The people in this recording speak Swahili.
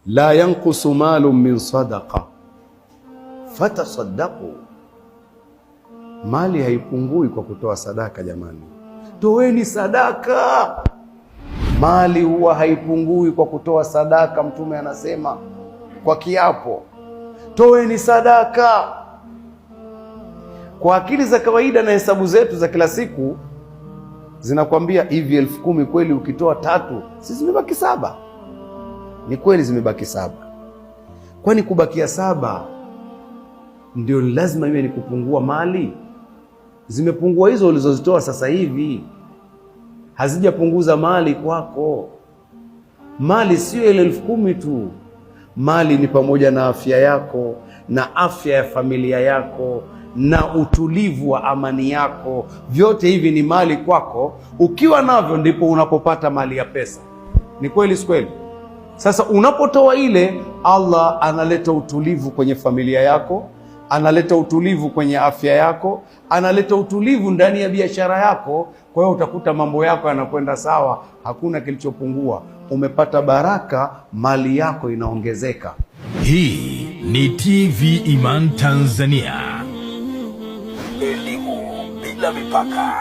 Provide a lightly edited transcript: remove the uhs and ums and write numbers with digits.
la yanqusu malun min sadaqa fatasaddaqu, mali haipungui kwa kutoa sadaka. Jamani, toeni sadaka. Mali huwa haipungui kwa kutoa sadaka. Mtume anasema kwa kiapo, toeni sadaka. Kwa akili za kawaida na hesabu zetu za kila siku zinakwambia hivi, 10,000 kweli ukitoa 3, si zimebaki 7? Ni kweli zimebaki 7. Kwani kubakia 7 ndio lazima iwe ni kupungua mali? Zimepungua hizo ulizozitoa sasa hivi, hazijapunguza mali kwako. Mali sio ile 10,000 tu. Mali ni pamoja na afya yako na afya ya familia yako na utulivu wa amani yako. Vyote hivi ni mali kwako. Ukiwa navyo ndipo unapopata mali ya pesa. Ni kweli, si kweli? Sasa unapotoa ile, Allah analeta utulivu kwenye familia yako, analeta utulivu kwenye afya yako, analeta utulivu ndani ya biashara yako. Kwa hiyo utakuta mambo yako yanakwenda sawa, hakuna kilichopungua. Umepata baraka, mali yako inaongezeka. Hii ni TV Iman Tanzania, elimu bila mipaka.